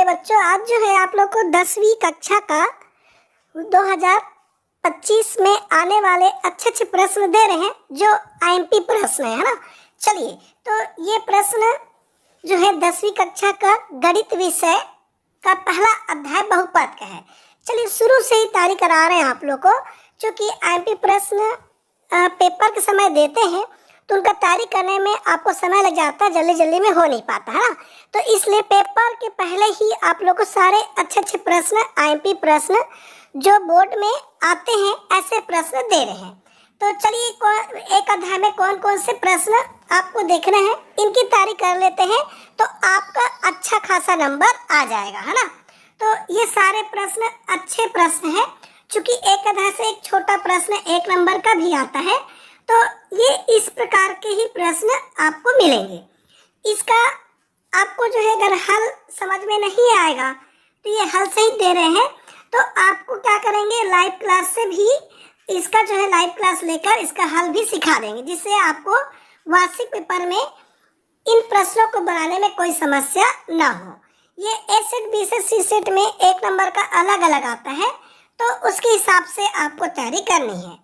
बच्चों, आज जो है आप लोग को 10वीं कक्षा का 2025 में आने वाले अच्छे अच्छे प्रश्न दे रहे हैं जो आईएमपी प्रश्न है ना। चलिए, तो ये प्रश्न जो है 10वीं कक्षा का गणित विषय का पहला अध्याय बहुपद का है। चलिए शुरू से ही तैयारी करा रहे हैं आप लोग को, क्योंकि आईएमपी प्रश्न पेपर के समय देते हैं तो उनका तैयारी करने में आपको समय लग जाता है, जल्दी जल्दी में हो नहीं पाता है ना। तो इसलिए पेपर के पहले ही आप लोग को सारे अच्छे अच्छे प्रश्न, आईएमपी प्रश्न जो बोर्ड में आते हैं ऐसे प्रश्न दे रहे हैं। तो चलिए एक अध्याय में कौन कौन से प्रश्न आपको देखने हैं, इनकी तैयारी कर लेते हैं तो आपका अच्छा खासा नंबर आ जाएगा, है ना। तो ये सारे प्रश्न अच्छे प्रश्न हैं, चूँकि एक अध्याय से एक छोटा प्रश्न 1 नंबर का भी आता है, तो ये इस प्रकार के ही प्रश्न आपको मिलेंगे। इसका आपको जो है अगर हल समझ में नहीं आएगा तो ये हल सही दे रहे हैं, तो आपको क्या करेंगे, लाइव क्लास से भी इसका जो है लाइव क्लास लेकर इसका हल भी सिखा देंगे, जिससे आपको वार्षिक पेपर में इन प्रश्नों को बनाने में कोई समस्या ना हो। ये ए सेट, बी सेट, सी सेट में 1 नंबर का अलग अलग आता है, तो उसके हिसाब से आपको तैयारी करनी है।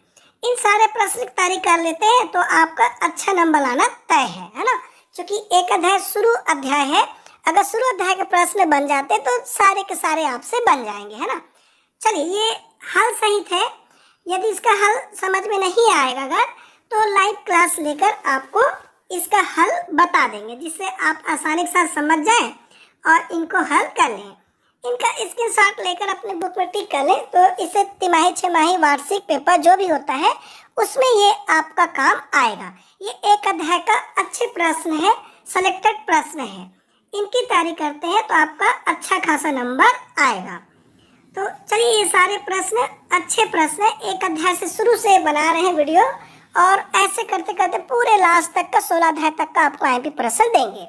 इन सारे प्रश्न की तैयारी कर लेते हैं तो आपका अच्छा नंबर लाना तय है ना। क्योंकि एक अध्याय शुरू अध्याय है, अगर शुरू अध्याय के प्रश्न बन जाते तो सारे के सारे आपसे बन जाएंगे, है ना। चलिए, ये हल सहित है। यदि इसका हल समझ में नहीं आएगा अगर, तो लाइव क्लास लेकर आपको इसका हल बता देंगे, जिससे आप आसानी के साथ समझ जाएं और इनको हल कर लें। इनका स्क्रीनशॉट लेकर अपने बुक में टिक कर लें, तो इसे तिमाही, छमाही, वार्षिक पेपर जो भी होता है उसमें ये आपका काम आएगा। ये एक अध्याय का अच्छे प्रश्न है, सेलेक्टेड प्रश्न है, इनकी तैयारी करते हैं तो आपका अच्छा खासा नंबर आएगा। तो चलिए, ये सारे प्रश्न अच्छे प्रश्न है, एक अध्याय से शुरू से बना रहे हैं वीडियो, और ऐसे करते करते पूरे लास्ट तक का 16 अध्याय तक का आपको आईएमपी प्रश्न देंगे।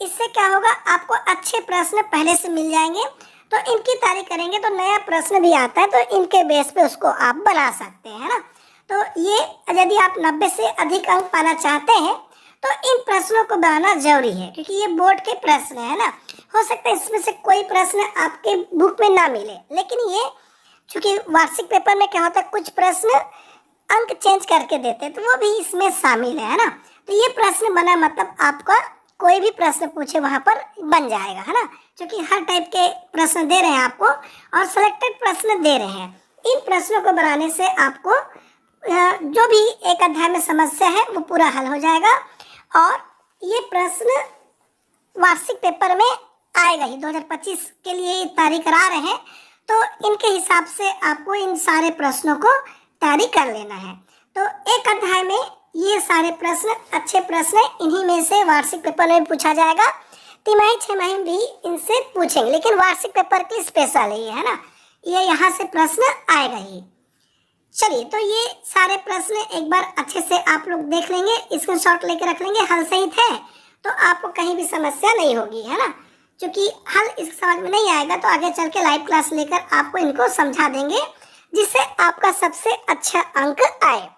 इससे क्या होगा, आपको अच्छे प्रश्न पहले से मिल जाएंगे, तो इनकी तैयारी करेंगे तो नया प्रश्न भी आता है, तो इनके बेस पे उसको आप बना सकते हैं ना। तो ये यदि आप 90 से अधिक अंक पाना चाहते हैं तो इन प्रश्नों को बनाना जरूरी है, क्योंकि ये बोर्ड के प्रश्न है ना। हो सकता है इसमें से कोई प्रश्न आपके बुक में ना मिले, लेकिन ये चूँकि वार्षिक पेपर में क्या होता है, कुछ प्रश्न अंक चेंज करके देते हैं, तो वो भी इसमें शामिल है ना। तो ये प्रश्न बना मतलब आपका कोई भी प्रश्न पूछे वहाँ पर बन जाएगा, है ना। क्योंकि हर टाइप के प्रश्न दे रहे हैं आपको और सिलेक्टेड प्रश्न दे रहे हैं। इन प्रश्नों को बनाने से आपको जो भी एक अध्याय में समस्या है वो पूरा हल हो जाएगा, और ये प्रश्न वार्षिक पेपर में आएगा ही। 2025 के लिए तैयारी करा रहे हैं, तो इनके हिसाब से आपको इन सारे प्रश्नों को तैयारी कर लेना है। तो एक अध्याय में ये सारे प्रश्न अच्छे प्रश्न हैं, इन्हीं में से वार्षिक पेपर में पूछा जाएगा। तिमाही, छमाही भी इनसे पूछेंगे, लेकिन वार्षिक पेपर के स्पेशल है ना, ये यहाँ से प्रश्न आएगा ही। चलिए, तो ये सारे प्रश्न एक बार अच्छे से आप लोग देख लेंगे, स्क्रीनशॉट लेके रख लेंगे, हल सहित है तो आपको कहीं भी समस्या नहीं होगी, है ना। क्योंकि हल इस समझ में नहीं आएगा तो आगे चल के लाइव क्लास लेकर आपको इनको समझा देंगे, जिससे आपका सबसे अच्छा अंक आए।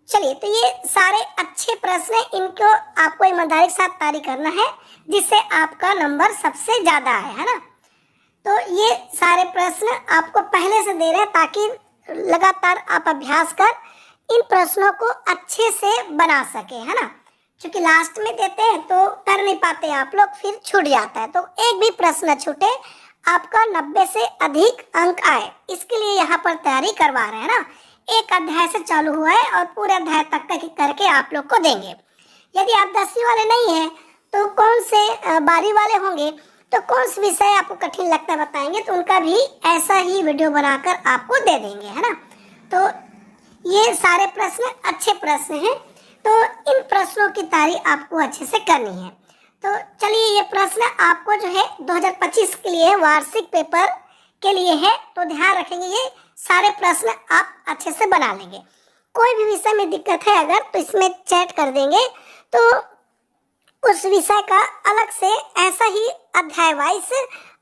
चलिए, तो ये सारे अच्छे प्रश्न हैं, इनको आपको ईमानदारी के साथ तैयारी करना है, जिससे आपका नंबर सबसे ज़्यादा है ना। तो ये सारे प्रश्न आपको पहले से दे रहे हैं ताकि लगातार आप अभ्यास कर इन प्रश्नों को अच्छे से बना सके, है ना। क्योंकि लास्ट में देते हैं तो कर नहीं पाते आप लोग, फिर छूट जाता है। तो एक भी प्रश्न छूटे, आपका 90 से अधिक अंक आए, इसके लिए यहाँ पर तैयारी करवा रहे हैं ना। एक अध्याय से चालू हुआ है और पूरे अध्याय तक का करके आप लोग को देंगे। यदि आप 10वीं वाले नहीं हैं तो कौन से 12वीं वाले होंगे, तो कौन सा विषय आपको कठिन लगता है बताएंगे, तो उनका भी ऐसा ही वीडियो बनाकर आपको दे देंगे, है ना। तो ये सारे प्रश्न अच्छे प्रश्न हैं, तो इन प्रश्नों की तैयारी आपको अच्छे से करनी है। तो चलिए, ये प्रश्न आपको जो है 2025 के लिए वार्षिक पेपर के लिए है, तो ध्यान रखेंगे ये सारे प्रश्न आप अच्छे से बना लेंगे। कोई भी विषय में दिक्कत है अगर, तो इसमें चैट कर देंगे, तो उस विषय का अलग से ऐसा ही अध्याय वाइज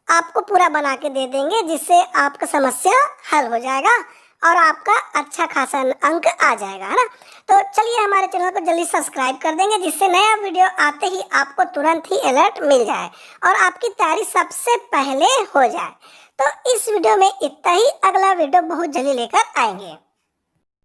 आपको पूरा बना के दे देंगे, जिससे आपका समस्या हल हो जाएगा और आपका अच्छा खासा अंक आ जाएगा, है ना। तो चलिए हमारे चैनल को जल्दी सब्सक्राइब कर देंगे, जिससे नया वीडियो आते ही आपको तुरंत ही अलर्ट मिल जाए और आपकी तैयारी सबसे पहले हो जाए। तो इस वीडियो में इतना ही, अगला वीडियो बहुत जल्दी लेकर आएंगे।